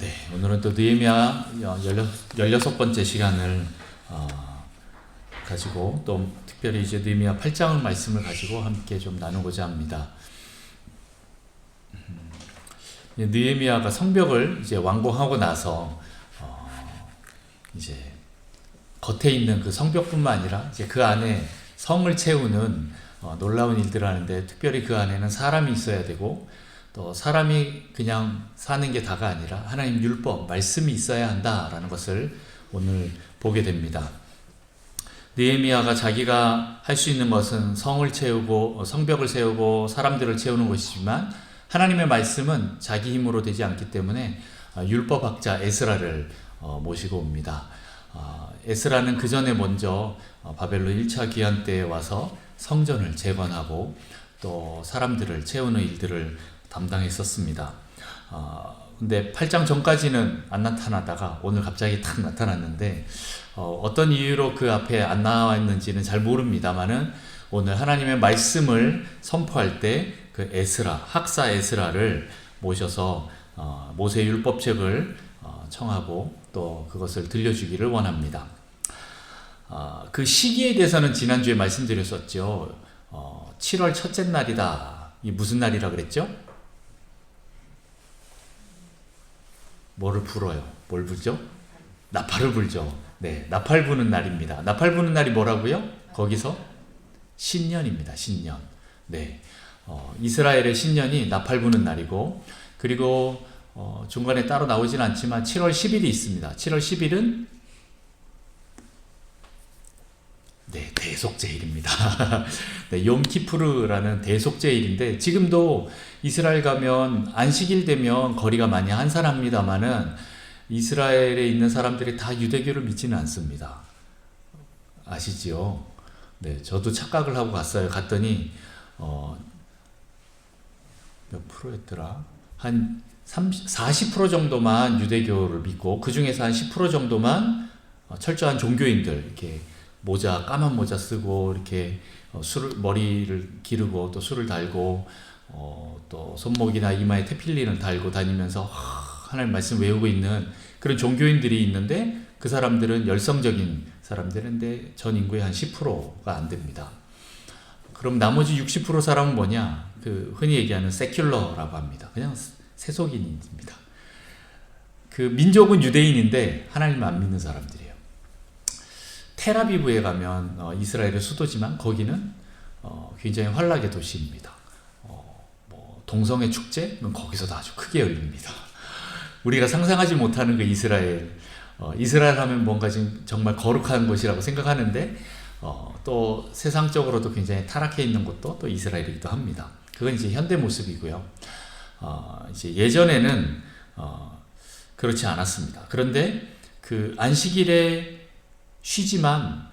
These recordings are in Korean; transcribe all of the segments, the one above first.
네, 오늘은 또 느헤미야 16번째 시간을 가지고 또 특별히 이제 느헤미야 8장 말씀을 가지고 함께 좀 나누고자 합니다. 느헤미야가 성벽을 이제 완공하고 나서 이제 겉에 있는 그 성벽뿐만 아니라 이제 그 안에 성을 채우는 놀라운 일들을 하는데, 특별히 그 안에는 사람이 있어야 되고, 또 사람이 그냥 사는 게 다가 아니라 하나님 율법, 말씀이 있어야 한다라는 것을 오늘 보게 됩니다. 느헤미야가 자기가 할 수 있는 것은 성을 채우고 성벽을 세우고 사람들을 채우는 것이지만, 하나님의 말씀은 자기 힘으로 되지 않기 때문에 율법학자 에스라를 모시고 옵니다. 에스라는 그 전에 먼저 바벨론 1차 귀환 때에 와서 성전을 재건하고 또 사람들을 채우는 일들을 담당했었습니다. 근데 8장 전까지는 안 나타나다가 오늘 갑자기 탁 나타났는데, 어떤 이유로 그 앞에 안 나와 있는지는 잘 모릅니다만은 오늘 하나님의 말씀을 선포할 때 그 에스라, 학사 에스라를 모셔서 모세 율법책을 청하고 또 그것을 들려주기를 원합니다. 그 시기에 대해서는 지난주에 말씀드렸었죠. 7월 첫째 날이다. 이 무슨 날이라 그랬죠? 뭐를 불어요? 뭘 불죠? 나팔을 불죠. 네, 나팔 부는 날입니다. 나팔 부는 날이 뭐라고요? 거기서 신년입니다. 신년. 네, 이스라엘의 신년이 나팔 부는 날이고, 그리고 중간에 따로 나오진 않지만 7월 10일이 있습니다. 7월 10일은 네, 대속제일입니다. 네, 욤키푸르라는 대속제일인데, 지금도 이스라엘 가면 안식일 되면 거리가 많이 한산합니다만은 이스라엘에 있는 사람들이 다 유대교를 믿지는 않습니다. 아시지요? 네, 저도 착각을 하고 갔어요. 갔더니 몇 프로였더라? 한 40% 정도만 유대교를 믿고, 그 중에서 한 10% 정도만 철저한 종교인들, 이렇게 모자, 까만 모자 쓰고 이렇게 머리를 기르고 또 술을 달고 또 손목이나 이마에 테필린을 달고 다니면서 하나님 말씀 외우고 있는 그런 종교인들이 있는데, 그 사람들은 열성적인 사람들인데 전 인구의 한 10%가 안 됩니다. 그럼 나머지 60% 사람은 뭐냐? 그 흔히 얘기하는 세큘러라고 합니다. 그냥 세속인입니다. 그 민족은 유대인인데 하나님을 안 믿는 사람들이에요. 텔아비브에 가면 이스라엘의 수도지만 거기는 굉장히 환락의 도시입니다. 뭐 동성애 축제는 거기서도 아주 크게 열립니다. 우리가 상상하지 못하는 그 이스라엘 하면 뭔가 지금 정말 거룩한 곳이라고 생각하는데, 또 세상적으로도 굉장히 타락해 있는 곳도 또 이스라엘이기도 합니다. 그건 이제 현대 모습이고요. 이제 예전에는 그렇지 않았습니다. 그런데 그 안식일에 쉬지만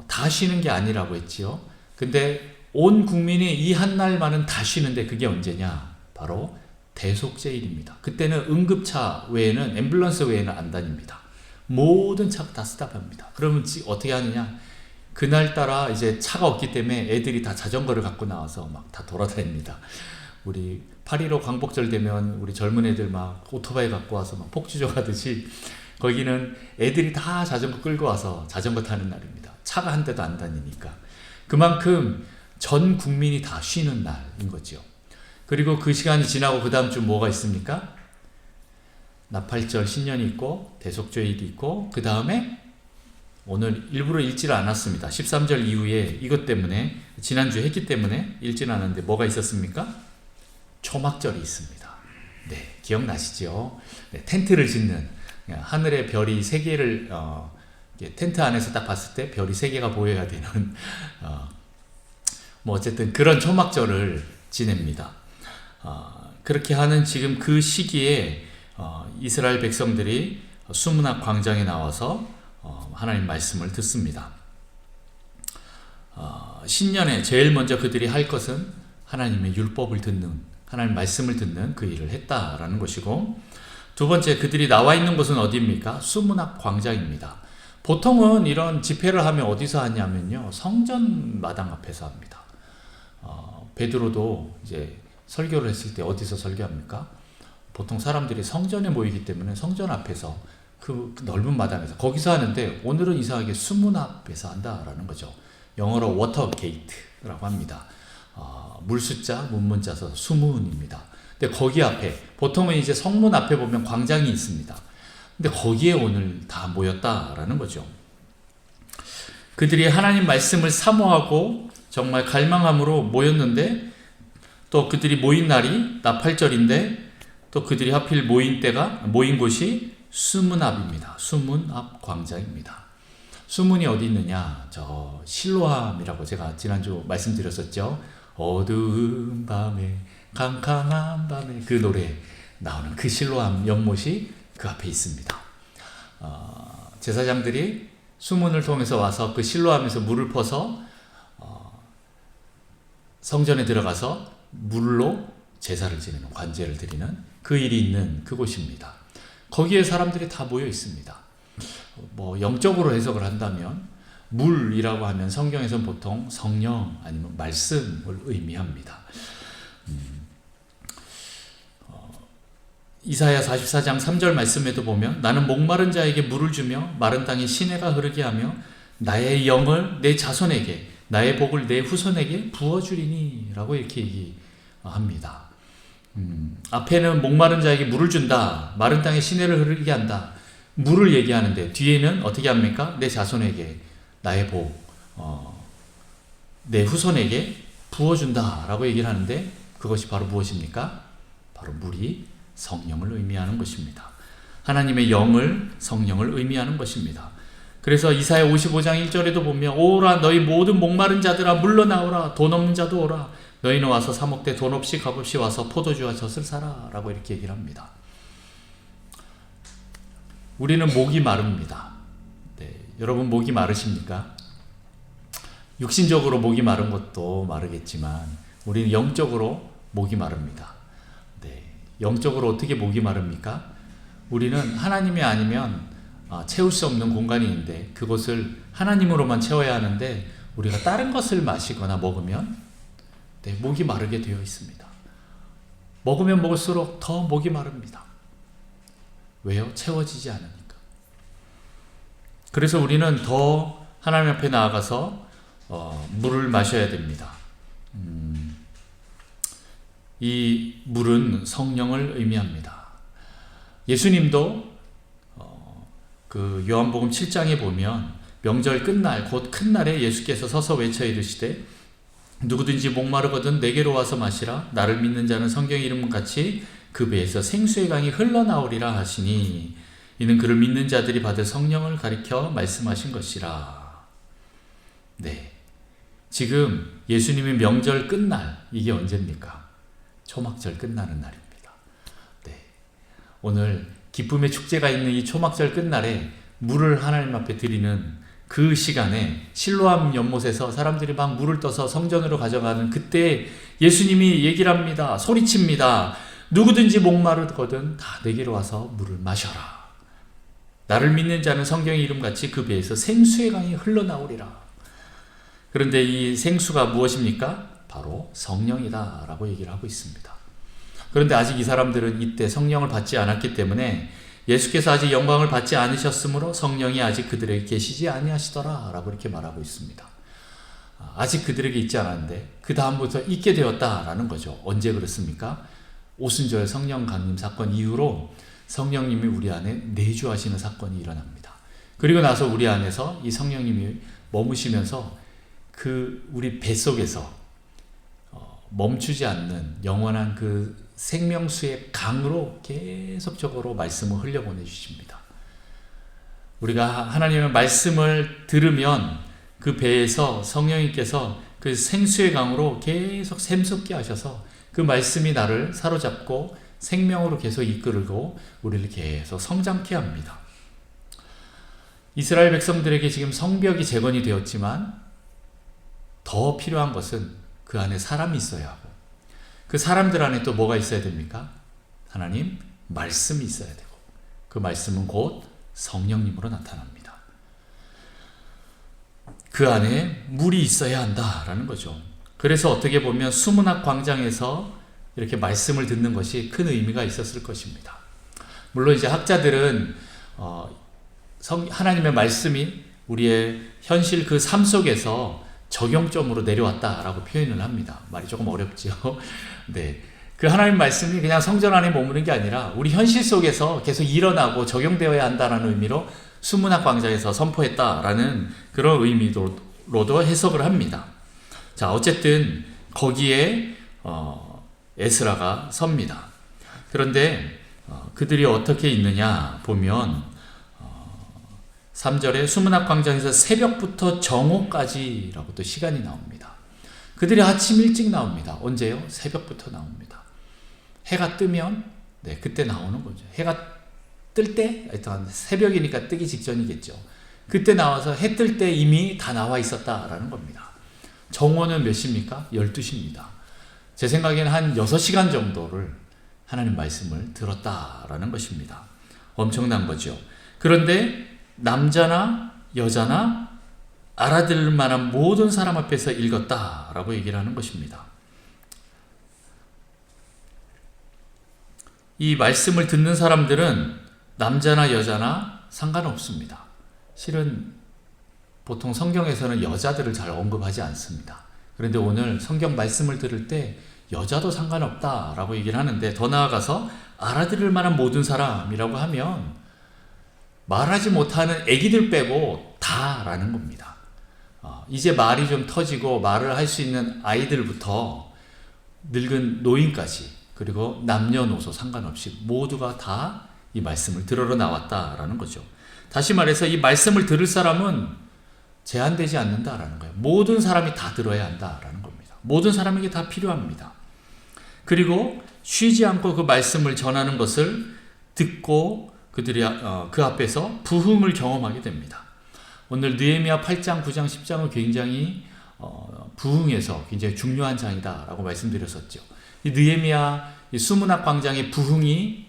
다 쉬는 게 아니라고 했지요. 근데 온 국민이 이 한 날만은 다 쉬는데, 그게 언제냐? 바로 대속제일입니다. 그때는 응급차 외에는, 앰뷸런스 외에는 안 다닙니다. 모든 차가 다 스탑합니다. 그러면 어떻게 하느냐? 그날따라 이제 차가 없기 때문에 애들이 다 자전거를 갖고 나와서 막 다 돌아다닙니다. 우리 8.15 광복절 되면 우리 젊은 애들 막 오토바이 갖고 와서 막 폭주조 가듯이, 거기는 애들이 다 자전거 끌고 와서 자전거 타는 날입니다. 차가 한 대도 안 다니니까. 그만큼 전 국민이 다 쉬는 날인 거죠. 그리고 그 시간이 지나고 그 다음 주 뭐가 있습니까? 나팔절 신년이 있고 대속죄일이 있고, 그 다음에 오늘 일부러 읽지를 않았습니다. 13절 이후에 이것 때문에, 지난주에 했기 때문에 읽지는 않았는데 뭐가 있었습니까? 초막절이 있습니다. 네, 기억나시죠? 네, 텐트를 짓는, 하늘에 별이 3개를 텐트 안에서 딱 봤을 때 별이 3개가 보여야 되는 뭐 어쨌든 그런 초막절을 지냅니다. 그렇게 하는 지금 그 시기에 이스라엘 백성들이 수문학 광장에 나와서 하나님 말씀을 듣습니다. 신년에 제일 먼저 그들이 할 것은 하나님의 율법을 듣는, 하나님 말씀을 듣는 그 일을 했다라는 것이고, 두 번째, 그들이 나와 있는 곳은 어디입니까? 수문학 광장입니다. 보통은 이런 집회를 하면 어디서 하냐면요, 성전 마당 앞에서 합니다. 베드로도 이제 설교를 했을 때 어디서 설교합니까? 보통 사람들이 성전에 모이기 때문에 성전 앞에서 그 넓은 마당에서 거기서 하는데, 오늘은 이상하게 수문 앞에서 한다라는 거죠. 영어로 워터 게이트라고 합니다. 물숫자 문문자 써서 수문입니다. 근데 거기 앞에, 보통은 이제 성문 앞에 보면 광장이 있습니다. 근데 거기에 오늘 다 모였다라는 거죠. 그들이 하나님 말씀을 사모하고 정말 갈망함으로 모였는데, 또 그들이 모인 날이 나팔절인데, 또 그들이 하필 모인 곳이 수문 앞입니다. 수문 앞 광장입니다. 수문이 어디 있느냐? 저 실로암이라고 제가 지난주 말씀드렸었죠. 어두운 밤에 캄캄한 밤에, 그 노래 나오는 그 실로암 연못이 그 앞에 있습니다. 제사장들이 수문을 통해서 와서 그 실로암에서 물을 퍼서 성전에 들어가서 물로 제사를 지내는, 관제를 드리는 그 일이 있는 그곳입니다. 거기에 사람들이 다 모여 있습니다. 뭐 영적으로 해석을 한다면 물이라고 하면 성경에서는 보통 성령 아니면 말씀을 의미합니다. 이사야 44장 3절 말씀에도 보면, 나는 목마른 자에게 물을 주며 마른 땅에 시내가 흐르게 하며 나의 영을 내 자손에게, 나의 복을 내 후손에게 부어주리니 라고 이렇게 얘기합니다. 앞에는 목마른 자에게 물을 준다, 마른 땅에 시내를 흐르게 한다, 물을 얘기하는데, 뒤에는 어떻게 합니까? 내 자손에게 나의 복, 내 후손에게 부어준다 라고 얘기를 하는데, 그것이 바로 무엇입니까? 바로 물이 성령을 의미하는 것입니다. 하나님의 영을, 성령을 의미하는 것입니다. 그래서 이사야 55장 1절에도 보면, 오라 너희 모든 목마른 자들아 물러나오라, 돈 없는 자도 오라, 너희는 와서 사 먹되 돈 없이 값없이 와서 포도주와 젖을 사라 라고 이렇게 얘기를 합니다. 우리는 목이 마릅니다. 네, 여러분 목이 마르십니까? 육신적으로 목이 마른 것도 마르겠지만 우리는 영적으로 목이 마릅니다. 네, 영적으로 어떻게 목이 마릅니까? 우리는 하나님이 아니면 채울 수 없는 공간이 있는데, 그것을 하나님으로만 채워야 하는데, 우리가 다른 것을 마시거나 먹으면 목이 마르게 되어 있습니다. 먹으면 먹을수록 더 목이 마릅니다. 왜요? 채워지지 않으니까. 그래서 우리는 더 하나님 앞에 나아가서 물을 마셔야 됩니다. 이 물은 성령을 의미합니다. 예수님도 그 요한복음 7장에 보면, 명절 끝날 곧 큰 날에 예수께서 서서 외쳐 이르시되 누구든지 목마르거든 내게로 와서 마시라. 나를 믿는 자는 성경의 이름 같이 그 배에서 생수의 강이 흘러나오리라 하시니, 이는 그를 믿는 자들이 받을 성령을 가리켜 말씀하신 것이라. 네, 지금 예수님의 명절 끝날, 이게 언제입니까? 초막절 끝나는 날입니다. 네, 오늘 기쁨의 축제가 있는 이 초막절 끝날에 물을 하나님 앞에 드리는 그 시간에, 실로암 연못에서 사람들이 막 물을 떠서 성전으로 가져가는 그때 예수님이 얘기를 합니다. 소리칩니다. 누구든지 목마르거든 다 내게로 와서 물을 마셔라. 나를 믿는 자는 성경의 이름같이 그 배에서 생수의 강이 흘러나오리라. 그런데 이 생수가 무엇입니까? 바로 성령이다 라고 얘기를 하고 있습니다. 그런데 아직 이 사람들은 이때 성령을 받지 않았기 때문에, 예수께서 아직 영광을 받지 않으셨으므로 성령이 아직 그들에게 계시지 아니하시더라 라고 이렇게 말하고 있습니다. 아직 그들에게 있지 않았는데 그 다음부터 있게 되었다라는 거죠. 언제 그렇습니까? 오순절 성령 강림 사건 이후로 성령님이 우리 안에 내주하시는 사건이 일어납니다. 그리고 나서 우리 안에서 이 성령님이 머무시면서 그 우리 뱃속에서 멈추지 않는 영원한 그 생명수의 강으로 계속적으로 말씀을 흘려보내 주십니다. 우리가 하나님의 말씀을 들으면 그 배에서 성령님께서 그 생수의 강으로 계속 샘솟게 하셔서 그 말씀이 나를 사로잡고 생명으로 계속 이끌고 우리를 계속 성장케 합니다. 이스라엘 백성들에게 지금 성벽이 재건이 되었지만 더 필요한 것은 그 안에 사람이 있어야 하고, 그 사람들 안에 또 뭐가 있어야 됩니까? 하나님 말씀이 있어야 되고, 그 말씀은 곧 성령님으로 나타납니다. 그 안에 물이 있어야 한다라는 거죠. 그래서 어떻게 보면 수문학 광장에서 이렇게 말씀을 듣는 것이 큰 의미가 있었을 것입니다. 물론 이제 학자들은 하나님의 말씀이 우리의 현실 그 삶 속에서 적용점으로 내려왔다라고 표현을 합니다. 말이 조금 어렵죠. 네. 그 하나님 말씀이 그냥 성전 안에 머무는 게 아니라 우리 현실 속에서 계속 일어나고 적용되어야 한다는 의미로 수문학 광장에서 선포했다라는 그런 의미로도 해석을 합니다. 자, 어쨌든 거기에 에스라가 섭니다. 그런데 그들이 어떻게 있느냐 보면 3절에 수문학 광장에서 새벽부터 정오까지라고 또 시간이 나옵니다. 그들이 아침 일찍 나옵니다. 언제요? 새벽부터 나옵니다. 해가 뜨면 그때 나오는 거죠. 해가 뜰 때, 일단 새벽이니까 뜨기 직전이겠죠. 그때 나와서 해 뜰 때 이미 다 나와 있었다라는 겁니다. 정오는 몇 시입니까? 12시입니다. 제 생각에는 한 6시간 정도를 하나님 말씀을 들었다라는 것입니다. 엄청난 거죠. 그런데 남자나 여자나 알아들을 만한 모든 사람 앞에서 읽었다라고 얘기를 하는 것입니다. 이 말씀을 듣는 사람들은 남자나 여자나 상관없습니다. 실은 보통 성경에서는 여자들을 잘 언급하지 않습니다. 그런데 오늘 성경 말씀을 들을 때 여자도 상관없다라고 얘기를 하는데, 더 나아가서 알아들을 만한 모든 사람이라고 하면 말하지 못하는 아기들 빼고 다라는 겁니다. 이제 말이 좀 터지고 말을 할 수 있는 아이들부터 늙은 노인까지, 그리고 남녀노소 상관없이 모두가 다 이 말씀을 들으러 나왔다라는 거죠. 다시 말해서 이 말씀을 들을 사람은 제한되지 않는다라는 거예요. 모든 사람이 다 들어야 한다라는 겁니다. 모든 사람에게 다 필요합니다. 그리고 쉬지 않고 그 말씀을 전하는 것을 듣고 그들이 그 앞에서 부흥을 경험하게 됩니다. 오늘 느헤미야 8장, 9장, 10장은 굉장히 부흥에서 굉장히 중요한 장이다라고 말씀드렸었죠. 이 느헤미야 이 수문학 광장의 부흥이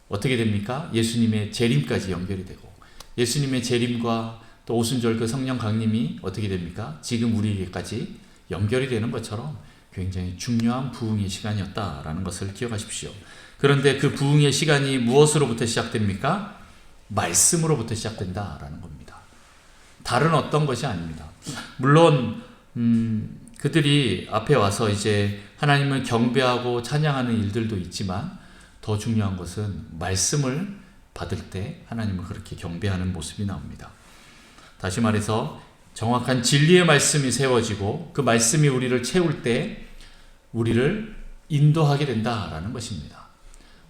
어떻게 됩니까? 예수님의 재림까지 연결이 되고, 예수님의 재림과 또 오순절 그 성령 강림이 어떻게 됩니까? 지금 우리에게까지 연결이 되는 것처럼 굉장히 중요한 부흥의 시간이었다라는 것을 기억하십시오. 그런데 그 부흥의 시간이 무엇으로부터 시작됩니까? 말씀으로부터 시작된다라는 겁니다. 다른 어떤 것이 아닙니다. 물론 그들이 앞에 와서 이제 하나님을 경배하고 찬양하는 일들도 있지만, 더 중요한 것은 말씀을 받을 때 하나님을 그렇게 경배하는 모습이 나옵니다. 다시 말해서 정확한 진리의 말씀이 세워지고 그 말씀이 우리를 채울 때 우리를 인도하게 된다라는 것입니다.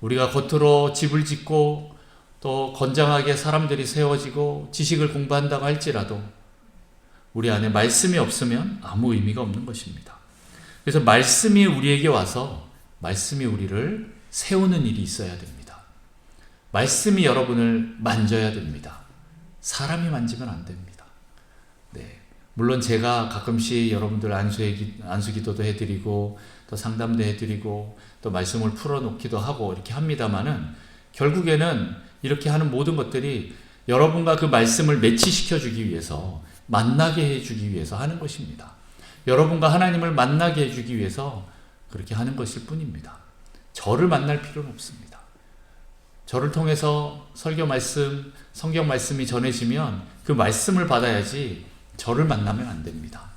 우리가 겉으로 집을 짓고 또 건장하게 사람들이 세워지고 지식을 공부한다고 할지라도 우리 안에 말씀이 없으면 아무 의미가 없는 것입니다. 그래서 말씀이 우리에게 와서 말씀이 우리를 세우는 일이 있어야 됩니다. 말씀이 여러분을 만져야 됩니다. 사람이 만지면 안 됩니다. 네. 물론 제가 가끔씩 여러분들 안수기도도 해드리고 또 상담도 해드리고 또 말씀을 풀어놓기도 하고 이렇게 합니다만은, 결국에는 이렇게 하는 모든 것들이 여러분과 그 말씀을 매치시켜 주기 위해서, 만나게 해주기 위해서 하는 것입니다. 여러분과 하나님을 만나게 해주기 위해서 그렇게 하는 것일 뿐입니다. 저를 만날 필요는 없습니다. 저를 통해서 설교 말씀, 성경 말씀이 전해지면 그 말씀을 받아야지 저를 만나면 안 됩니다.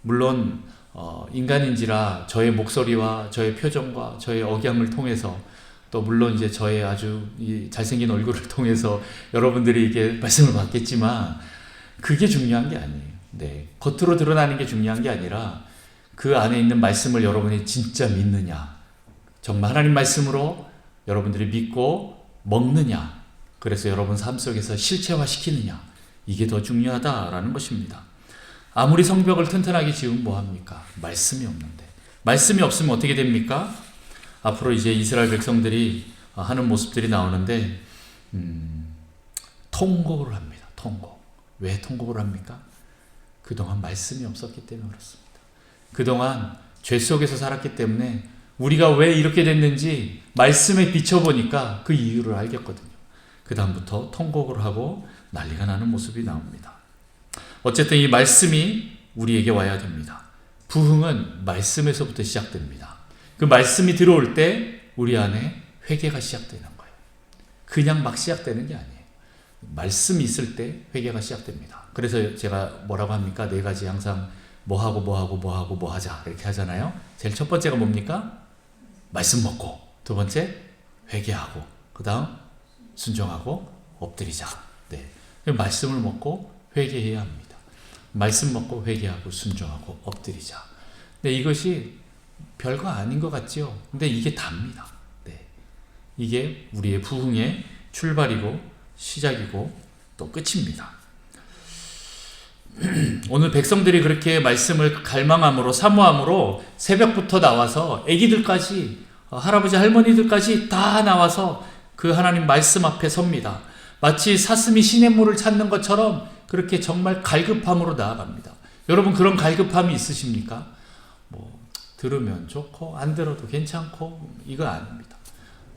물론 인간인지라 저의 목소리와 저의 표정과 저의 억양을 통해서, 또 물론 이제 저의 아주 잘생긴 얼굴을 통해서 여러분들이 이게 말씀을 받겠지만 그게 중요한 게 아니에요. 네. 겉으로 드러나는 게 중요한 게 아니라 그 안에 있는 말씀을 여러분이 진짜 믿느냐, 정말 하나님 말씀으로 여러분들이 믿고 먹느냐, 그래서 여러분 삶 속에서 실체화시키느냐, 이게 더 중요하다라는 것입니다. 아무리 성벽을 튼튼하게 지으면 뭐합니까? 말씀이 없는데. 말씀이 없으면 어떻게 됩니까? 앞으로 이제 이스라엘 백성들이 하는 모습들이 나오는데 통곡을 합니다. 통곡. 왜 통곡을 합니까? 그동안 말씀이 없었기 때문에 그렇습니다. 그동안 죄 속에서 살았기 때문에 우리가 왜 이렇게 됐는지 말씀에 비춰보니까 그 이유를 알겠거든요. 그 다음부터 통곡을 하고 난리가 나는 모습이 나옵니다. 어쨌든 이 말씀이 우리에게 와야 됩니다. 부흥은 말씀에서부터 시작됩니다. 그 말씀이 들어올 때 우리 안에 회개가 시작되는 거예요. 그냥 막 시작되는 게 아니에요. 말씀이 있을 때 회개가 시작됩니다. 그래서 제가 뭐라고 합니까? 네 가지 항상 뭐 하고 뭐 하고 뭐 하고 뭐 하자 이렇게 하잖아요. 제일 첫 번째가 뭡니까? 말씀 먹고, 두 번째 회개하고, 그 다음 순종하고 엎드리자. 네. 말씀을 먹고 회개해야 합니다. 말씀 먹고 회개하고 순종하고 엎드리자. 네, 이것이 별거 아닌 것 같죠? 근데 이게 답니다. 네. 이게 우리의 부흥의 출발이고 시작이고 또 끝입니다. 오늘 백성들이 그렇게 말씀을 갈망함으로 사모함으로 새벽부터 나와서 아기들까지 할아버지 할머니들까지 다 나와서 그 하나님 말씀 앞에 섭니다. 마치 사슴이 시냇물을 찾는 것처럼 그렇게 정말 갈급함으로 나아갑니다. 여러분 그런 갈급함이 있으십니까? 뭐 들으면 좋고 안 들어도 괜찮고 이거 아닙니다.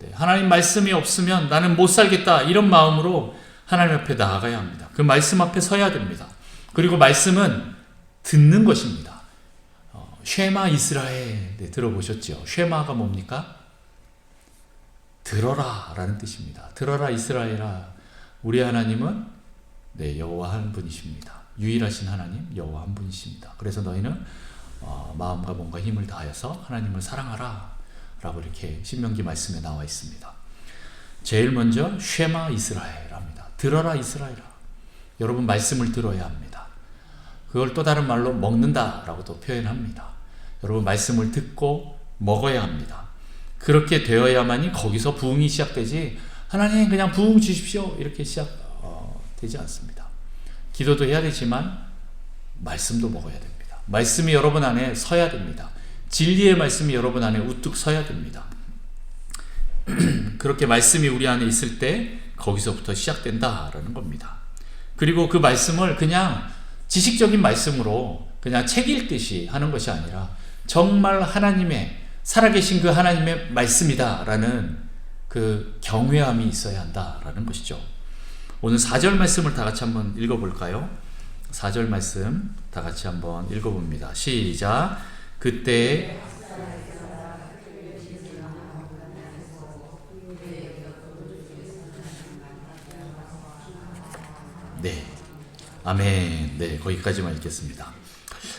네, 하나님 말씀이 없으면 나는 못 살겠다 이런 마음으로 하나님 앞에 나아가야 합니다. 그 말씀 앞에 서야 됩니다. 그리고 말씀은 듣는 것입니다. 쉐마 이스라엘, 네, 들어보셨죠? 쉐마가 뭡니까? 들어라 라는 뜻입니다. 들어라 이스라엘아. 우리 하나님은 네, 여호와 한 분이십니다. 유일하신 하나님 여호와 한 분이십니다. 그래서 너희는 마음과 몸과 힘을 다하여서 하나님을 사랑하라 라고 이렇게 신명기 말씀에 나와 있습니다. 제일 먼저 쉐마 이스라엘 합니다. 들어라 이스라엘아. 여러분 말씀을 들어야 합니다. 그걸 또 다른 말로 먹는다 라고도 표현합니다. 여러분 말씀을 듣고 먹어야 합니다. 그렇게 되어야만이 거기서 부흥이 시작되지, 하나님 그냥 부흥 주십시오 이렇게 시작되지 않습니다. 기도도 해야 되지만 말씀도 먹어야 됩니다. 말씀이 여러분 안에 서야 됩니다. 진리의 말씀이 여러분 안에 우뚝 서야 됩니다. 그렇게 말씀이 우리 안에 있을 때 거기서부터 시작된다라는 겁니다. 그리고 그 말씀을 그냥 지식적인 말씀으로 그냥 책 읽듯이 하는 것이 아니라 정말 하나님의 살아계신 그 하나님의 말씀이다라는 그 경외함이 있어야 한다라는 것이죠. 오늘 4절 말씀을 다 같이 한번 읽어볼까요? 4절 말씀 다 같이 한번 읽어봅니다. 시작. 그때 네, 아멘. 네, 거기까지만 읽겠습니다.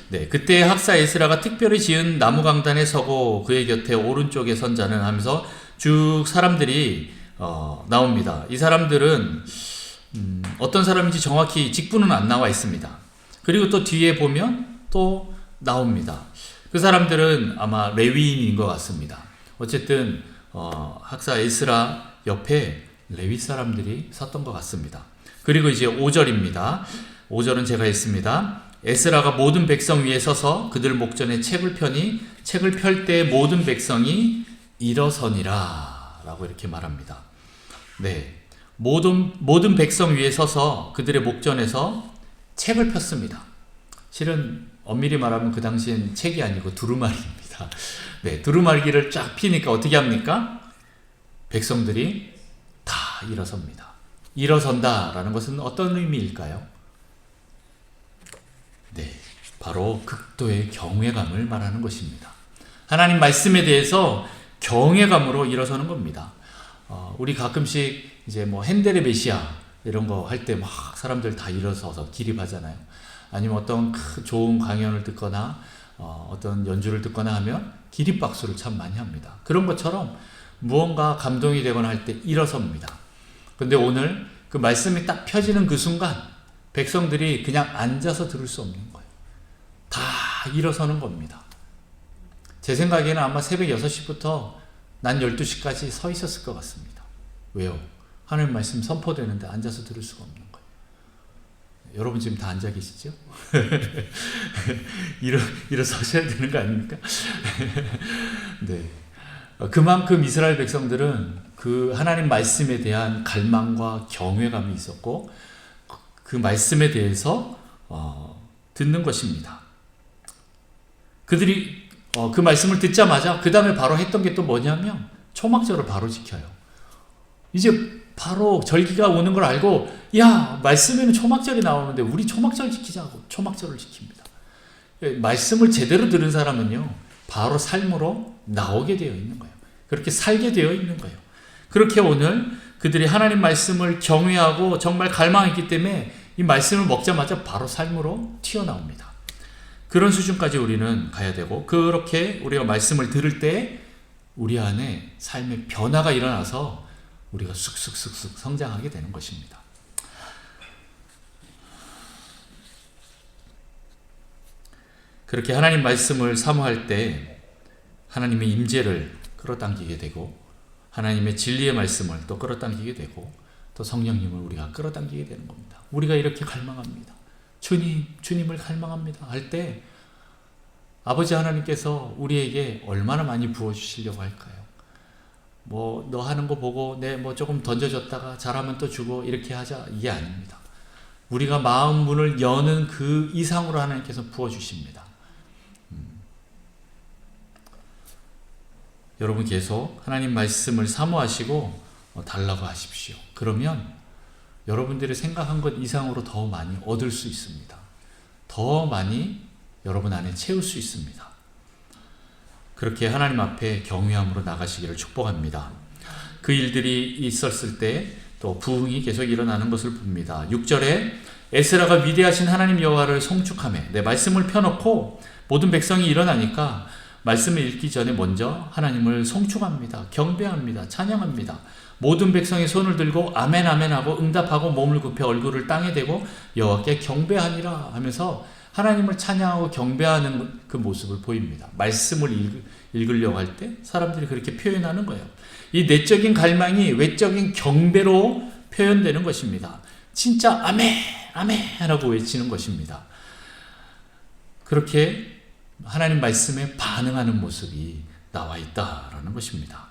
네, 그때 학사 에스라가 특별히 지은 나무 강단에 서고 그의 곁에 오른쪽에 선 자는 하면서 쭉 사람들이 나옵니다. 이 사람들은 어떤 사람인지 정확히 직분은 안 나와 있습니다. 그리고 또 뒤에 보면 또 나옵니다. 그 사람들은 아마 레위인인 것 같습니다. 어쨌든 학사 에스라 옆에 레위 사람들이 섰던 것 같습니다. 그리고 이제 5절입니다. 5절은 제가 했습니다. 에스라가 모든 백성 위에 서서 그들 목전에 책을 펴니 책을 펼 때 모든 백성이 일어서니라 라고 이렇게 말합니다. 네, 모든 백성 위에 서서 그들의 목전에서 책을 폈습니다. 실은 엄밀히 말하면 그 당시엔 책이 아니고 두루마리입니다. 네, 두루마리를 쫙 피니까 어떻게 합니까? 백성들이 다 일어섭니다. 일어선다라는 것은 어떤 의미일까요? 네, 바로 극도의 경외감을 말하는 것입니다. 하나님 말씀에 대해서 경외감으로 일어서는 겁니다. 우리 가끔씩 이제 뭐 핸델의 메시아 이런 거 할 때 막 사람들 다 일어서서 기립하잖아요. 아니면 어떤 좋은 강연을 듣거나 어떤 연주를 듣거나 하면 기립박수를 참 많이 합니다. 그런 것처럼 무언가 감동이 되거나 할 때 일어섭니다. 근데 오늘 그 말씀이 딱 펴지는 그 순간 백성들이 그냥 앉아서 들을 수 없는 거예요. 다 일어서는 겁니다. 제 생각에는 아마 새벽 6시부터 난 12시까지 서 있었을 것 같습니다. 왜요? 하나님 말씀 선포되는데 앉아서 들을 수가 없는 거예요. 여러분 지금 다 앉아 계시죠? 일어서셔야 되는 거 아닙니까? 네. 그만큼 이스라엘 백성들은 그 하나님 말씀에 대한 갈망과 경외감이 있었고 그 말씀에 대해서 듣는 것입니다. 그들이 그 말씀을 듣자마자 그 다음에 바로 했던 게 또 뭐냐면 초막절을 바로 지켜요. 이제 바로 절기가 오는 걸 알고 야, 말씀에는 초막절이 나오는데 우리 초막절 지키자고 초막절을 지킵니다. 말씀을 제대로 들은 사람은요 바로 삶으로 나오게 되어 있는 거예요. 그렇게 살게 되어 있는 거예요. 그렇게 오늘 그들이 하나님 말씀을 경외하고 정말 갈망했기 때문에 이 말씀을 먹자마자 바로 삶으로 튀어나옵니다. 그런 수준까지 우리는 가야 되고, 그렇게 우리가 말씀을 들을 때 우리 안에 삶의 변화가 일어나서 우리가 쑥쑥쑥쑥 성장하게 되는 것입니다. 그렇게 하나님 말씀을 사모할 때 하나님의 임재를 끌어당기게 되고, 하나님의 진리의 말씀을 또 끌어당기게 되고, 또 성령님을 우리가 끌어당기게 되는 겁니다. 우리가 이렇게 갈망합니다. 주님을 갈망합니다 할 때 아버지 하나님께서 우리에게 얼마나 많이 부어주시려고 할까요? 뭐 너 하는 거 보고 내 뭐 조금 던져줬다가 잘하면 또 주고 이렇게 하자, 이게 아닙니다. 우리가 마음 문을 여는 그 이상으로 하나님께서 부어주십니다. 여러분 계속 하나님 말씀을 사모하시고 달라고 하십시오. 그러면 여러분들이 생각한 것 이상으로 더 많이 얻을 수 있습니다. 더 많이 여러분 안에 채울 수 있습니다. 그렇게 하나님 앞에 경외함으로 나가시기를 축복합니다. 그 일들이 있었을 때 또 부흥이 계속 일어나는 것을 봅니다. 6절에 에스라가 위대하신 하나님 여호와를 송축하며, 내 말씀을 펴놓고 모든 백성이 일어나니까 말씀을 읽기 전에 먼저 하나님을 송축합니다. 경배합니다. 찬양합니다. 모든 백성이 손을 들고 아멘 아멘 하고 응답하고 몸을 굽혀 얼굴을 땅에 대고 여호와께 경배하니라 하면서 하나님을 찬양하고 경배하는 그 모습을 보입니다. 말씀을 읽으려고 할 때 사람들이 그렇게 표현하는 거예요. 이 내적인 갈망이 외적인 경배로 표현되는 것입니다. 진짜 아멘 아멘 하고 외치는 것입니다. 그렇게 하나님 말씀에 반응하는 모습이 나와 있다라는 것입니다.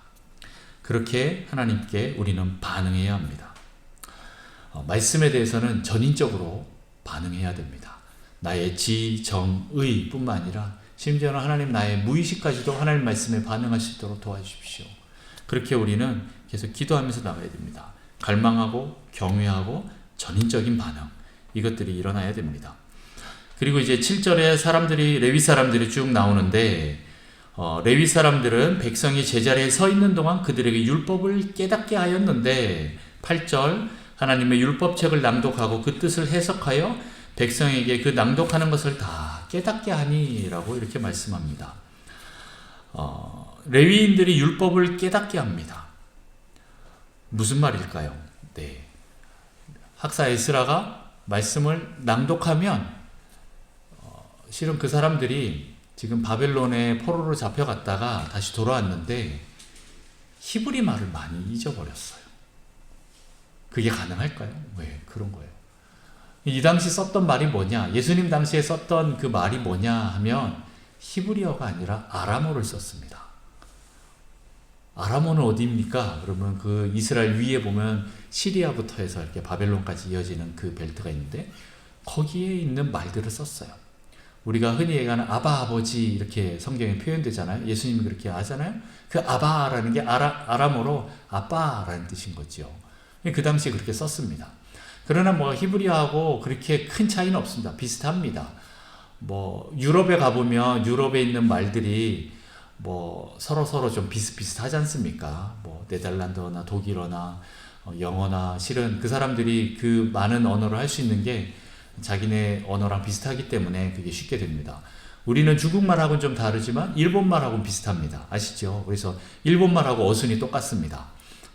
그렇게 하나님께 우리는 반응해야 합니다. 말씀에 대해서는 전인적으로 반응해야 됩니다. 나의 지, 정, 의 뿐만 아니라 심지어는 하나님 나의 무의식까지도 하나님 말씀에 반응할 수 있도록 도와주십시오. 그렇게 우리는 계속 기도하면서 나가야 됩니다. 갈망하고 경외하고 전인적인 반응, 이것들이 일어나야 됩니다. 그리고 이제 7절에 레위 사람들이 쭉 나오는데, 레위 사람들은 백성이 제자리에 서 있는 동안 그들에게 율법을 깨닫게 하였는데, 8절 하나님의 율법책을 낭독하고 그 뜻을 해석하여 백성에게 그 낭독하는 것을 다 깨닫게 하니라고 이렇게 말씀합니다. 레위인들이 율법을 깨닫게 합니다. 무슨 말일까요? 네. 학사 에스라가 말씀을 낭독하면 실은 그 사람들이 지금 바벨론의 포로로 잡혀갔다가 다시 돌아왔는데 히브리 말을 많이 잊어버렸어요. 그게 가능할까요? 왜 그런 거예요? 이 당시 썼던 말이 뭐냐? 예수님 당시에 썼던 그 말이 뭐냐 하면 히브리어가 아니라 아람어를 썼습니다. 아람어는 어디입니까? 그러면 그 이스라엘 위에 보면 시리아부터 해서 이렇게 바벨론까지 이어지는 그 벨트가 있는데 거기에 있는 말들을 썼어요. 우리가 흔히 얘기하는 아바 아버지 이렇게 성경에 표현되잖아요. 예수님이 그렇게 하잖아요. 그 아바라는 게 아람어로 아빠라는 뜻인 거죠. 그 당시에 그렇게 썼습니다. 그러나 뭐 히브리어하고 그렇게 큰 차이는 없습니다. 비슷합니다. 뭐 유럽에 가보면 유럽에 있는 말들이 뭐 서로 좀 비슷비슷하지 않습니까? 뭐 네덜란드어나 독일어나 영어나 실은 그 사람들이 그 많은 언어를 할 수 있는 게 자기네 언어랑 비슷하기 때문에 그게 쉽게 됩니다. 우리는 중국말하고는 좀 다르지만 일본말하고는 비슷합니다. 아시죠? 그래서 일본말하고 어순이 똑같습니다.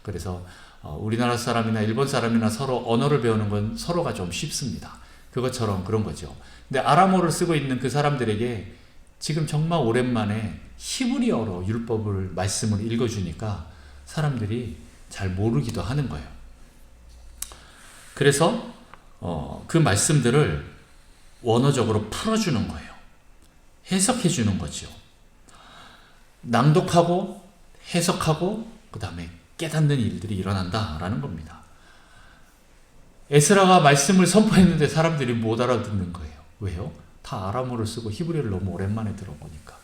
그래서 우리나라 사람이나 일본 사람이나 서로 언어를 배우는 건 서로가 좀 쉽습니다. 그것처럼 그런 거죠. 근데 아람어를 쓰고 있는 그 사람들에게 지금 정말 오랜만에 히브리어로 율법을 말씀을 읽어주니까 사람들이 잘 모르기도 하는 거예요. 그래서 그 말씀들을 원어적으로 풀어주는 거예요. 해석해주는 거죠. 낭독하고 해석하고 그 다음에 깨닫는 일들이 일어난다라는 겁니다. 에스라가 말씀을 선포했는데 사람들이 못 알아듣는 거예요. 왜요? 다 아람어를 쓰고 히브리어를 너무 오랜만에 들어보니까.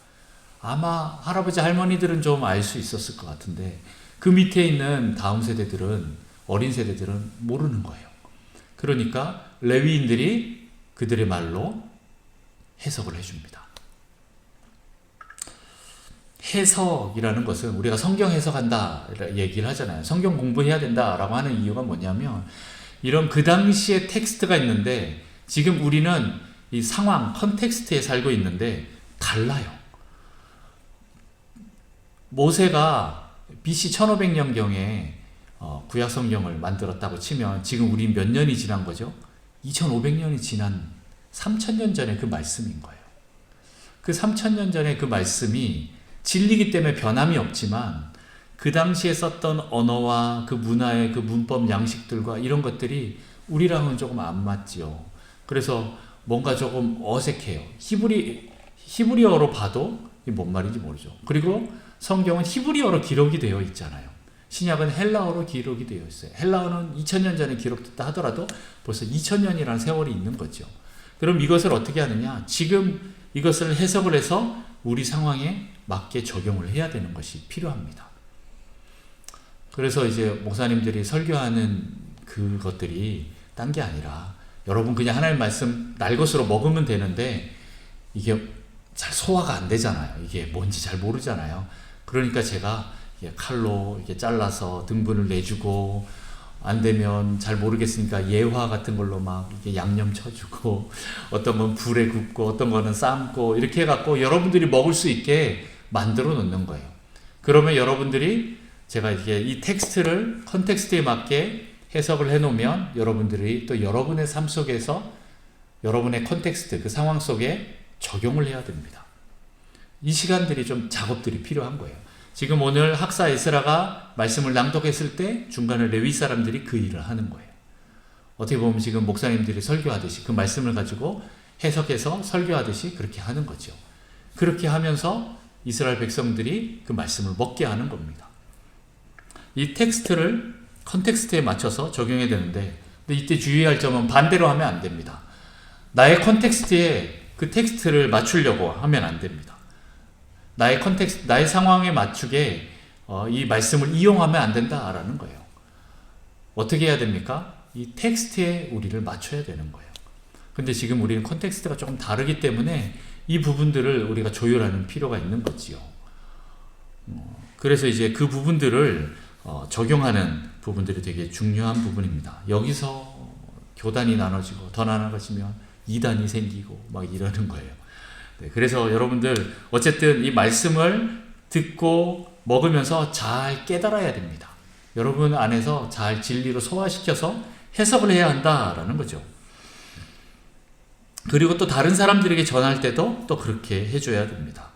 아마 할아버지 할머니들은 좀 알 수 있었을 것 같은데 그 밑에 있는 다음 세대들은, 어린 세대들은 모르는 거예요. 그러니까 레위인들이 그들의 말로 해석을 해줍니다. 해석이라는 것은 우리가 성경 해석한다 얘기를 하잖아요. 성경 공부해야 된다라고 하는 이유가 뭐냐면 이런 그 당시에 텍스트가 있는데 지금 우리는 이 상황, 컨텍스트에 살고 있는데 달라요. 모세가 BC 1500년경에 구약 성경을 만들었다고 치면 지금 우리 몇 년이 지난 거죠? 2500년이 지난 3000년 전에 그 말씀인 거예요. 그 3000년 전에 그 말씀이 진리기 때문에 변함이 없지만 그 당시에 썼던 언어와 그 문화의 그 문법 양식들과 이런 것들이 우리랑은 조금 안 맞죠. 그래서 뭔가 조금 어색해요. 히브리어로 봐도 이게 뭔 말인지 모르죠. 그리고 성경은 히브리어로 기록이 되어 있잖아요. 신약은 헬라어로 기록이 되어 있어요. 헬라어는 2000년 전에 기록됐다 하더라도 벌써 2000년이라는 세월이 있는 거죠. 그럼 이것을 어떻게 하느냐? 지금 이것을 해석을 해서 우리 상황에 맞게 적용을 해야 되는 것이 필요합니다. 그래서 이제 목사님들이 설교하는 그것들이 딴 게 아니라 여러분 그냥 하나님 말씀 날 것으로 먹으면 되는데 이게 잘 소화가 안 되잖아요. 이게 뭔지 잘 모르잖아요. 그러니까 제가 칼로 이렇게 잘라서 등분을 내주고 안 되면 잘 모르겠으니까 예화 같은 걸로 막 이렇게 양념 쳐주고 어떤 건 불에 굽고 어떤 거는 삶고 이렇게 해갖고 여러분들이 먹을 수 있게 만들어 놓는 거예요. 그러면 여러분들이 제가 이게 이 텍스트를 컨텍스트에 맞게 해석을 해놓으면 여러분들이 또 여러분의 삶 속에서 여러분의 컨텍스트 그 상황 속에 적용을 해야 됩니다. 이 시간들이 좀 작업들이 필요한 거예요. 지금 오늘 학사 에스라가 말씀을 낭독했을 때 중간에 레위 사람들이 그 일을 하는 거예요. 어떻게 보면 지금 목사님들이 설교하듯이 그 말씀을 가지고 해석해서 설교하듯이 그렇게 하는 거죠. 그렇게 하면서 이스라엘 백성들이 그 말씀을 먹게 하는 겁니다. 이 텍스트를 컨텍스트에 맞춰서 적용해야 되는데 근데 이때 주의할 점은 반대로 하면 안 됩니다. 나의 컨텍스트에 그 텍스트를 맞추려고 하면 안 됩니다. 나의 컨텍스트, 나의 상황에 맞추게 이 말씀을 이용하면 안 된다라는 거예요. 어떻게 해야 됩니까? 이 텍스트에 우리를 맞춰야 되는 거예요. 근데 지금 우리는 컨텍스트가 조금 다르기 때문에 이 부분들을 우리가 조율하는 필요가 있는 거지요. 그래서 이제 그 부분들을 적용하는 부분들이 되게 중요한 부분입니다. 여기서 교단이 나눠지고 더 나눠지면 이단이 생기고 막 이러는 거예요. 네, 그래서 여러분들 어쨌든 이 말씀을 듣고 먹으면서 잘 깨달아야 됩니다. 여러분 안에서 잘 진리로 소화시켜서 해석을 해야 한다라는 거죠. 그리고 또 다른 사람들에게 전할 때도 또 그렇게 해줘야 됩니다.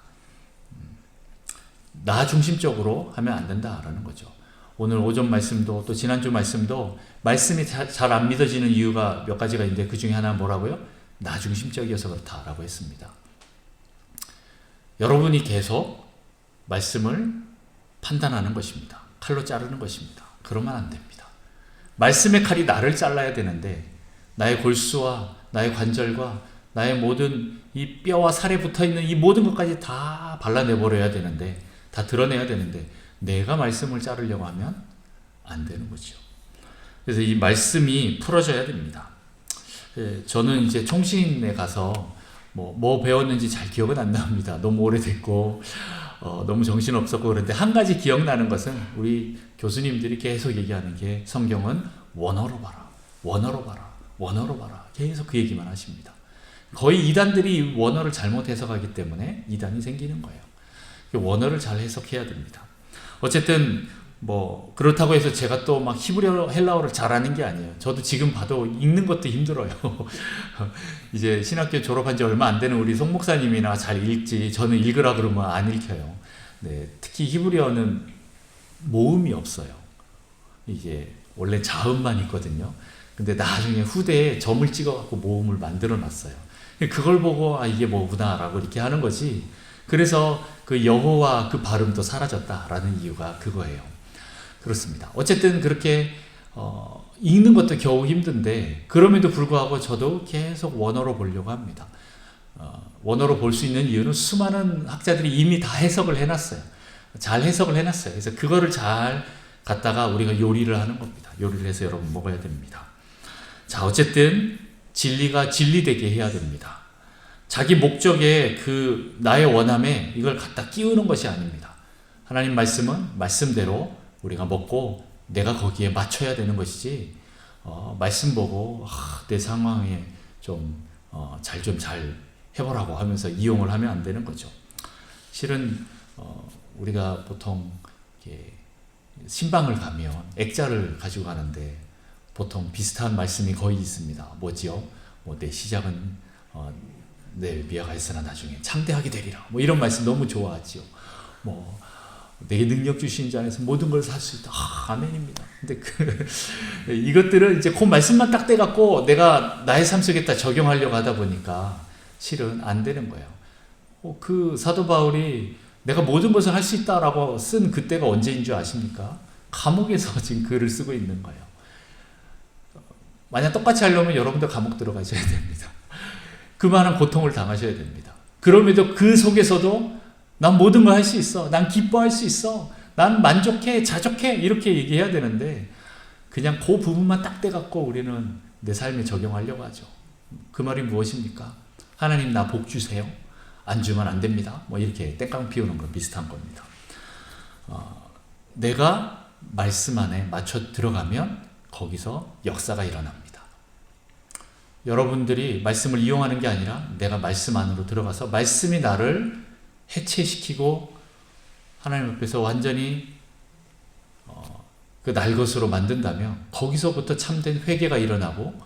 나 중심적으로 하면 안 된다라는 거죠. 오늘 오전 말씀도 또 지난주 말씀도 말씀이 잘 안 믿어지는 이유가 몇 가지가 있는데 그 중에 하나는 뭐라고요? 나 중심적이어서 그렇다라고 했습니다. 여러분이 계속 말씀을 판단하는 것입니다. 칼로 자르는 것입니다. 그러면 안 됩니다. 말씀의 칼이 나를 잘라야 되는데 나의 골수와 나의 관절과 나의 모든 이 뼈와 살에 붙어있는 이 모든 것까지 다 발라내버려야 되는데 다 드러내야 되는데 내가 말씀을 자르려고 하면 안 되는 거죠. 그래서 이 말씀이 풀어져야 됩니다. 저는 이제 총신에 가서 뭐 배웠는지 잘 기억은 안 납니다. 너무 오래됐고 너무 정신없었고 그런데 한 가지 기억나는 것은 우리 교수님들이 계속 얘기하는 게 성경은 원어로 봐라. 원어로 봐라. 원어로 봐라. 계속 그 얘기만 하십니다. 거의 이단들이 원어를 잘못 해석하기 때문에 이단이 생기는 거예요. 원어를 잘 해석해야 됩니다. 어쨌든 그렇다고 해서 제가 또 막 히브리어 헬라어를 잘하는 게 아니에요. 저도 지금 봐도 읽는 것도 힘들어요. 이제 신학교 졸업한 지 얼마 안 되는 우리 송 목사님이나 잘 읽지 저는 읽으라 그러면 안 읽혀요. 네, 특히 히브리어는 모음이 없어요. 이게 원래 자음만 있거든요. 근데 나중에 후대에 점을 찍어갖고 모음을 만들어 놨어요. 그걸 보고 이게 뭐구나 라고 이렇게 하는 거지. 그래서 그 여호와 그 발음도 사라졌다라는 이유가 그거예요. 그렇습니다. 어쨌든 그렇게 읽는 것도 겨우 힘든데 그럼에도 불구하고 저도 계속 원어로 보려고 합니다. 원어로 볼 수 있는 이유는 수많은 학자들이 이미 다 해석을 해놨어요. 잘 해석을 해놨어요. 그래서 그거를 잘 갖다가 우리가 요리를 하는 겁니다. 요리를 해서 여러분 먹어야 됩니다. 자, 어쨌든 진리가 진리되게 해야 됩니다. 자기 목적에 그 나의 원함에 이걸 갖다 끼우는 것이 아닙니다. 하나님 말씀은 말씀대로 우리가 먹고 내가 거기에 맞춰야 되는 것이지, 말씀 보고 내 상황에 좀 잘 해보라고 하면서 이용을 하면 안 되는 거죠. 실은 우리가 보통 이렇게 신방을 가면 액자를 가지고 가는데 보통 비슷한 말씀이 거의 있습니다. 뭐지요? 내 시작은 내 미아가 있으나 나중에 창대하게 되리라. 이런 말씀 너무 좋아하지요. 내게 능력 주신 자 안에서 모든 걸 살 수 있다. 아멘입니다. 근데 이것들은 이제 그 말씀만 딱 떼갖고 내가 나의 삶 속에 다 적용하려고 하다 보니까 실은 안 되는 거예요. 그 사도 바울이 내가 모든 것을 할 수 있다라고 쓴 그때가 언제인 줄 아십니까? 감옥에서 지금 글을 쓰고 있는 거예요. 만약 똑같이 하려면 여러분도 감옥 들어가셔야 됩니다. 그 많은 고통을 당하셔야 됩니다. 그럼에도 그 속에서도 난 모든 걸 할 수 있어. 난 기뻐할 수 있어. 난 만족해, 자족해. 이렇게 얘기해야 되는데 그냥 그 부분만 딱 떼갖고 우리는 내 삶에 적용하려고 하죠. 그 말이 무엇입니까? 하나님 나 복 주세요. 안 주면 안 됩니다. 이렇게 땡깡 피우는 거 비슷한 겁니다. 내가 말씀 안에 맞춰 들어가면 거기서 역사가 일어납니다. 여러분들이 말씀을 이용하는 게 아니라 내가 말씀 안으로 들어가서 말씀이 나를 해체시키고 하나님 앞에서 완전히 그 날 것으로 만든다면 거기서부터 참된 회개가 일어나고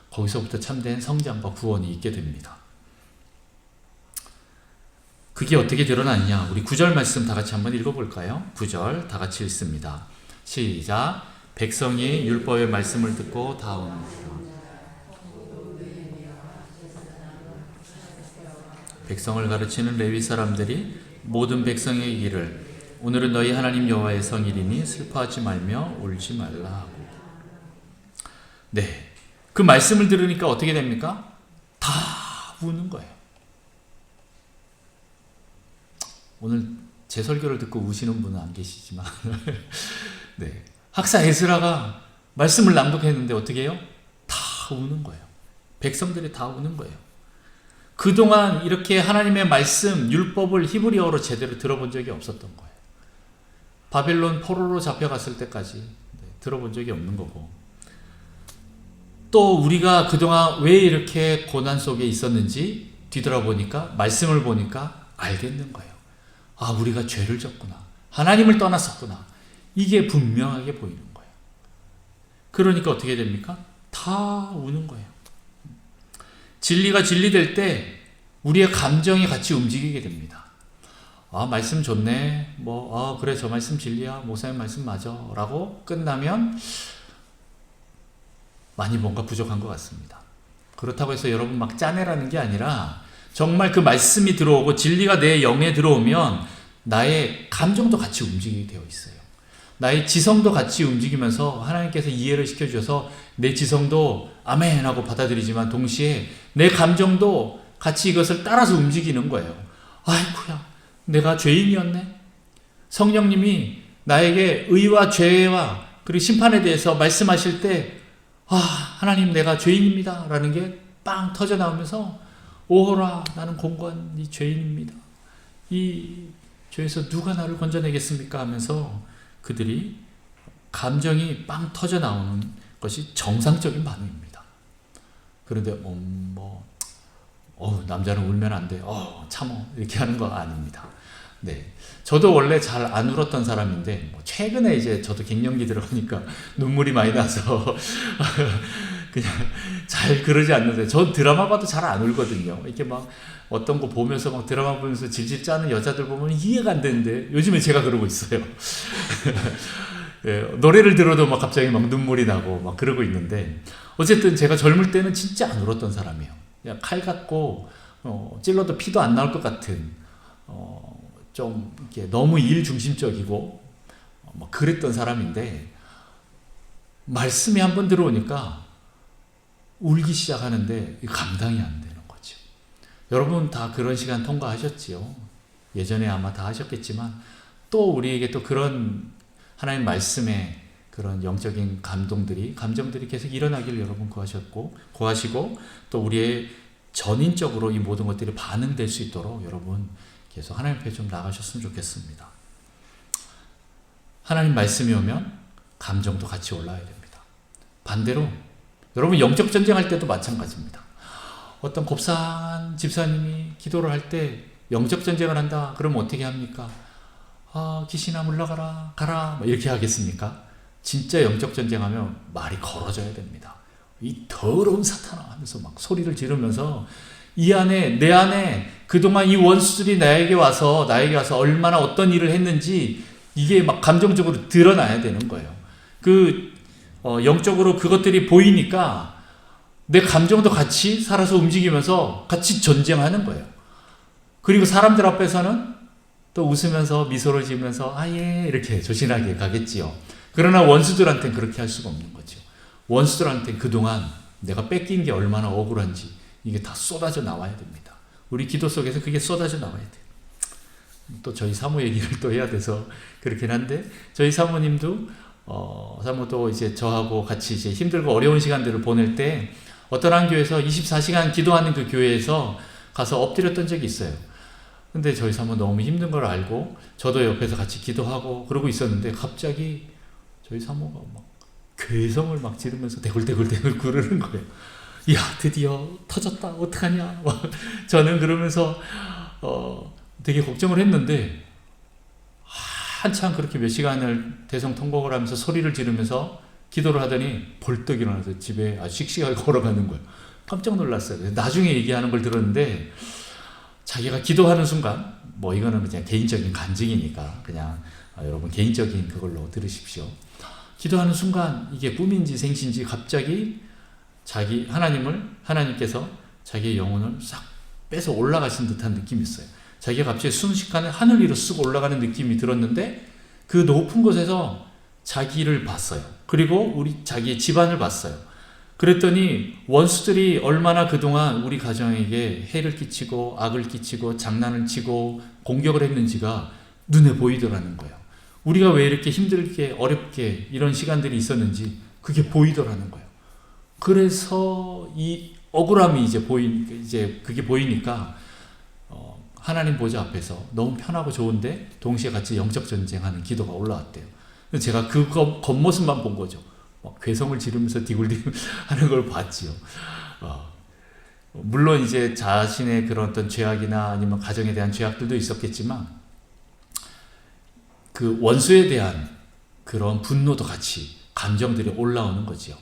거기서부터 참된 성장과 구원이 있게 됩니다. 그게 어떻게 드러났냐? 우리 9절 말씀 다 같이 한번 읽어볼까요? 9절 다 같이 읽습니다. 시작. 백성이 율법의 말씀을 듣고 다음 백성을 가르치는 레위 사람들이 모든 백성에게 이르기를 오늘은 너희 하나님 여호와의 성일이니 슬퍼하지 말며 울지 말라 하고. 네, 그 말씀을 들으니까 어떻게 됩니까? 다 우는 거예요. 오늘 제 설교를 듣고 우시는 분은 안 계시지만 네, 학사 에스라가 말씀을 낭독했는데 어떻게 해요? 다 우는 거예요. 백성들이 다 우는 거예요. 그동안 이렇게 하나님의 말씀, 율법을 히브리어로 제대로 들어본 적이 없었던 거예요. 바벨론 포로로 잡혀갔을 때까지 들어본 적이 없는 거고, 또 우리가 그동안 왜 이렇게 고난 속에 있었는지 뒤돌아보니까, 말씀을 보니까 알겠는 거예요. 아, 우리가 죄를 졌구나. 하나님을 떠났었구나. 이게 분명하게 보이는 거예요. 그러니까 어떻게 됩니까? 다 우는 거예요. 진리가 진리될 때 우리의 감정이 같이 움직이게 됩니다. 아, 말씀 좋네. 그래, 저 말씀 진리야. 목사님 말씀 맞아. 라고 끝나면 많이 뭔가 부족한 것 같습니다. 그렇다고 해서 여러분 막 짜내라는 게 아니라 정말 그 말씀이 들어오고 진리가 내 영에 들어오면 나의 감정도 같이 움직이게 되어 있어요. 나의 지성도 같이 움직이면서 하나님께서 이해를 시켜주셔서 내 지성도 아멘 하고 받아들이지만 동시에 내 감정도 같이 이것을 따라서 움직이는 거예요. 아이고야, 내가 죄인이었네. 성령님이 나에게 의와 죄와 그리고 심판에 대해서 말씀하실 때 하나님 내가 죄인입니다 라는 게 빵 터져 나오면서 오호라 나는 공고한 이 죄인입니다. 이 죄에서 누가 나를 건져내겠습니까 하면서 그들이 감정이 빵 터져 나오는 것이 정상적인 반응입니다. 그런데 남자는 울면 안 돼. 참어. 이렇게 하는 거 아닙니다. 네, 저도 원래 잘 안 울었던 사람인데 최근에 이제 저도 갱년기 들어가니까 눈물이 많이 나서 그냥 잘 그러지 않는데, 전 드라마 봐도 잘 안 울거든요. 이렇게 막 어떤 거 보면서 막 드라마 보면서 질질 짜는 여자들 보면 이해가 안 되는데 요즘에 제가 그러고 있어요. 예, 노래를 들어도 막 갑자기 막 눈물이 나고 막 그러고 있는데, 어쨌든 제가 젊을 때는 진짜 안 울었던 사람이에요. 그냥 칼 같고 찔러도 피도 안 나올 것 같은 좀 이렇게 너무 일 중심적이고 막 그랬던 사람인데, 말씀이 한번 들어오니까 울기 시작하는데 감당이 안 되는 거죠. 여러분 다 그런 시간 통과하셨지요. 예전에 아마 다 하셨겠지만 또 우리에게 또 그런 하나님 말씀의 그런 영적인 감정들이 계속 일어나기를 여러분 구하시고 또 우리의 전인적으로 이 모든 것들이 반응될 수 있도록 여러분 계속 하나님 앞에 좀 나가셨으면 좋겠습니다. 하나님 말씀이 오면 감정도 같이 올라야 됩니다. 반대로 여러분 영적 전쟁할 때도 마찬가지입니다. 어떤 곱상한 집사님이 기도를 할 때 영적 전쟁을 한다. 그러면 어떻게 합니까? 귀신아 물러가라, 가라, 뭐 이렇게 하겠습니까? 진짜 영적 전쟁하면 말이 걸어져야 됩니다. 이 더러운 사탄아 하면서 막 소리를 지르면서 이 안에, 내 안에 그동안 이 원수들이 나에게 와서 얼마나 어떤 일을 했는지 이게 막 감정적으로 드러나야 되는 거예요. 영적으로 그것들이 보이니까 내 감정도 같이 살아서 움직이면서 같이 전쟁하는 거예요. 그리고 사람들 앞에서는 또 웃으면서 미소를 지으면서 예 이렇게 조신하게 가겠지요. 그러나 원수들한테는 그렇게 할 수가 없는 거죠. 원수들한테는 그동안 내가 뺏긴 게 얼마나 억울한지 이게 다 쏟아져 나와야 됩니다. 우리 기도 속에서 그게 쏟아져 나와야 돼요. 또 저희 사모 얘기를 또 해야 돼서 그렇긴 한데, 저희 사모님도 사모도 이제 저하고 같이 이제 힘들고 어려운 시간들을 보낼 때 어떤 한 교회에서 24시간 기도하는 그 교회에서 가서 엎드렸던 적이 있어요. 근데 저희 사모 너무 힘든 걸 알고 저도 옆에서 같이 기도하고 그러고 있었는데 갑자기 저희 사모가 막 괴성을 막 지르면서 대굴대굴 구르는 거예요. 야 드디어 터졌다 어떡하냐. 저는 그러면서 되게 걱정을 했는데 한참 그렇게 몇 시간을 대성통곡을 하면서 소리를 지르면서 기도를 하더니 벌떡 일어나서 집에 아주 씩씩하게 걸어가는 거예요. 깜짝 놀랐어요. 나중에 얘기하는 걸 들었는데 자기가 기도하는 순간, 뭐 이거는 그냥 개인적인 간증이니까 그냥 여러분 개인적인 그걸로 들으십시오. 기도하는 순간 이게 꿈인지 생신지 갑자기 하나님께서 자기의 영혼을 싹 빼서 올라가신 듯한 느낌이 있어요. 자기가 갑자기 순식간에 하늘 위로 쓱 올라가는 느낌이 들었는데 그 높은 곳에서 자기를 봤어요. 그리고 자기의 집안을 봤어요. 그랬더니 원수들이 얼마나 그동안 우리 가정에게 해를 끼치고 악을 끼치고 장난을 치고 공격을 했는지가 눈에 보이더라는 거예요. 우리가 왜 이렇게 힘들게 어렵게 이런 시간들이 있었는지 그게 보이더라는 거예요. 그래서 이 억울함이 이제 그게 보이니까 하나님 보좌 앞에서 너무 편하고 좋은데 동시에 같이 영적 전쟁하는 기도가 올라왔대요. 제가 그 겉모습만 본 거죠. 막 괴성을 지르면서 디굴디굴 하는 걸 봤지요. 물론 이제 자신의 그런 어떤 죄악이나 아니면 가정에 대한 죄악들도 있었겠지만 그 원수에 대한 그런 분노도 같이 감정들이 올라오는 거지요.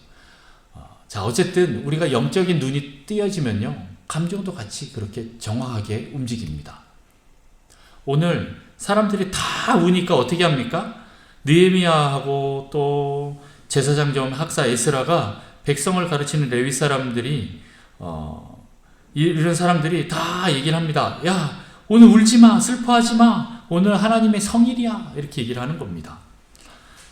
자, 어쨌든 우리가 영적인 눈이 띄어지면요, 감정도 같이 그렇게 정확하게 움직입니다. 오늘 사람들이 다 우니까 어떻게 합니까? 느헤미야하고 또 제사장 겸 학사 에스라가 백성을 가르치는 레위 사람들이 이런 사람들이 다 얘기를 합니다. 야, 오늘 울지 마, 슬퍼하지 마. 오늘 하나님의 성일이야. 이렇게 얘기를 하는 겁니다.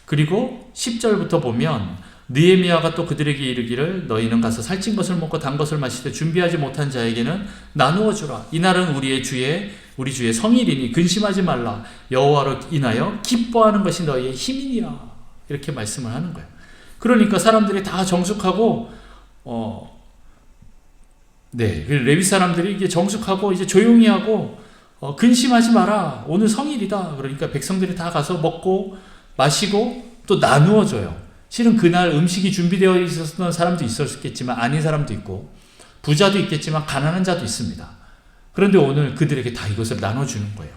그리고 10절부터 보면 느헤미야가 또 그들에게 이르기를 너희는 가서 살찐 것을 먹고 단 것을 마시되 준비하지 못한 자에게는 나누어 주라. 이날은 우리 주의 성일이니 근심하지 말라. 여호와로 인하여 기뻐하는 것이 너희의 힘이니라. 이렇게 말씀을 하는 거예요. 그러니까 사람들이 다 정숙하고 레위 사람들이 이게 정숙하고 이제 조용히 하고 근심하지 마라. 오늘 성일이다. 그러니까 백성들이 다 가서 먹고 마시고 또 나누어 줘요. 실은 그날 음식이 준비되어 있었던 사람도 있었겠지만 아닌 사람도 있고 부자도 있겠지만 가난한 자도 있습니다. 그런데 오늘 그들에게 다 이것을 나눠주는 거예요.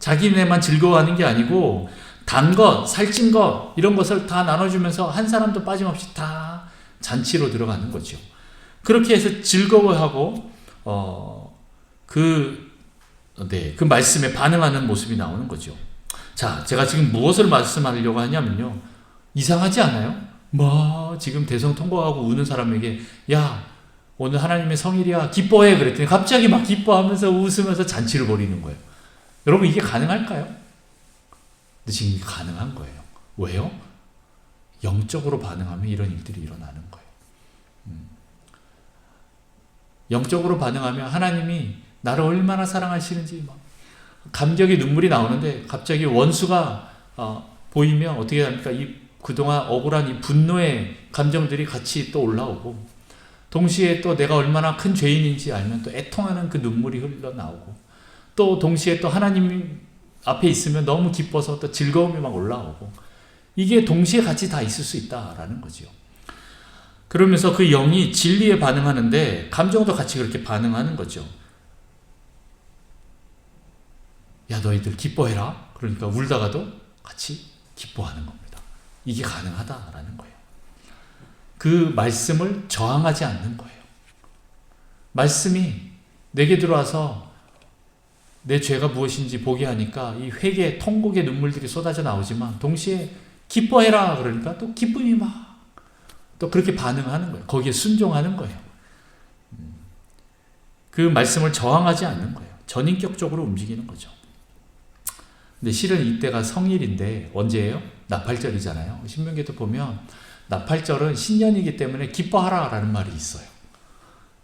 자기네만 즐거워하는 게 아니고 단 것, 살찐 것 이런 것을 다 나눠주면서 한 사람도 빠짐없이 다 잔치로 들어가는 거죠. 그렇게 해서 즐거워하고 그 말씀에 반응하는 모습이 나오는 거죠. 자, 제가 지금 무엇을 말씀하려고 하냐면요, 이상하지 않아요? 지금 대성 통과하고 우는 사람에게 야, 오늘 하나님의 성일이야, 기뻐해 그랬더니 갑자기 막 기뻐하면서 웃으면서 잔치를 벌이는 거예요. 여러분, 이게 가능할까요? 근데 지금 이게 가능한 거예요. 왜요? 영적으로 반응하면 이런 일들이 일어나는 거예요. 영적으로 반응하면 하나님이 나를 얼마나 사랑하시는지 막 감격의 눈물이 나오는데 갑자기 원수가 보이면 어떻게 합니까? 그동안 억울한 이 분노의 감정들이 같이 또 올라오고 동시에 또 내가 얼마나 큰 죄인인지 알면 또 애통하는 그 눈물이 흘러나오고, 또 동시에 또 하나님 앞에 있으면 너무 기뻐서 또 즐거움이 막 올라오고, 이게 동시에 같이 다 있을 수 있다라는 거죠. 그러면서 그 영이 진리에 반응하는데 감정도 같이 그렇게 반응하는 거죠. 야, 너희들 기뻐해라. 그러니까 울다가도 같이 기뻐하는 겁니다. 이게 가능하다라는 거예요. 그 말씀을 저항하지 않는 거예요. 말씀이 내게 들어와서 내 죄가 무엇인지 보게 하니까 이 회개, 통곡의 눈물들이 쏟아져 나오지만 동시에 기뻐해라 그러니까 또 기쁨이 막 또 그렇게 반응하는 거예요. 거기에 순종하는 거예요. 그 말씀을 저항하지 않는 거예요. 전인격적으로 움직이는 거죠. 근데 실은 이때가 성일인데 언제예요? 나팔절이잖아요. 신명기도 보면 나팔절은 신년이기 때문에 기뻐하라 라는 말이 있어요.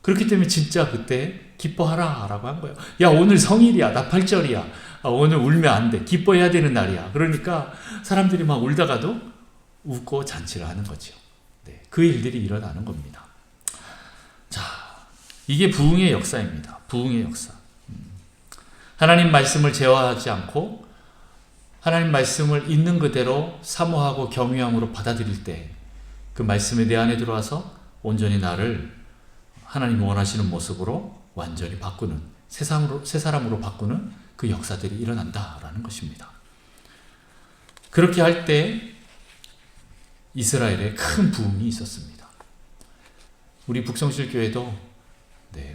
그렇기 때문에 진짜 그때 기뻐하라 라고 한 거예요. 야, 오늘 성일이야. 나팔절이야. 오늘 울면 안 돼. 기뻐해야 되는 날이야. 그러니까 사람들이 막 울다가도 웃고 잔치를 하는 거죠. 네, 그 일들이 일어나는 겁니다. 자, 이게 부흥의 역사입니다. 부흥의 역사. 하나님 말씀을 제어하지 않고 하나님 말씀을 있는 그대로 사모하고 경외함으로 받아들일 때 그 말씀이 내 안에 들어와서 온전히 나를 하나님 원하시는 모습으로 완전히 바꾸는, 새 사람으로 바꾸는 그 역사들이 일어난다라는 것입니다. 그렇게 할 때 이스라엘에 큰 부흥이 있었습니다. 우리 북성실교회도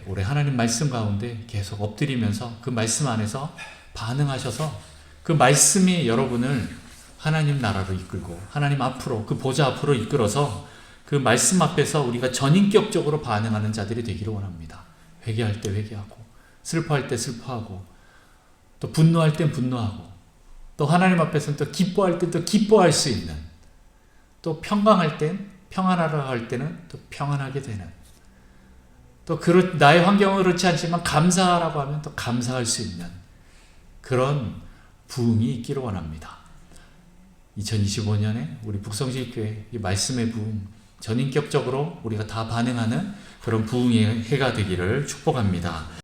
올해 하나님 말씀 가운데 계속 엎드리면서 그 말씀 안에서 반응하셔서 그 말씀이 여러분을 하나님 나라로 이끌고 하나님 앞으로, 그 보좌 앞으로 이끌어서 그 말씀 앞에서 우리가 전인격적으로 반응하는 자들이 되기를 원합니다. 회개할 때 회개하고, 슬퍼할 때 슬퍼하고, 또 분노할 땐 분노하고, 또 하나님 앞에서는 또 기뻐할 땐 또 기뻐할 수 있는, 또 평강할 땐, 평안하라 할 때는 또 평안하게 되는, 또 나의 환경은 그렇지 않지만 감사하라고 하면 또 감사할 수 있는 그런 부흥이 있기를 원합니다. 2025년에 우리 북성실교회 이 말씀의 부흥, 전인격적으로 우리가 다 반응하는 그런 부흥의 해가 되기를 축복합니다.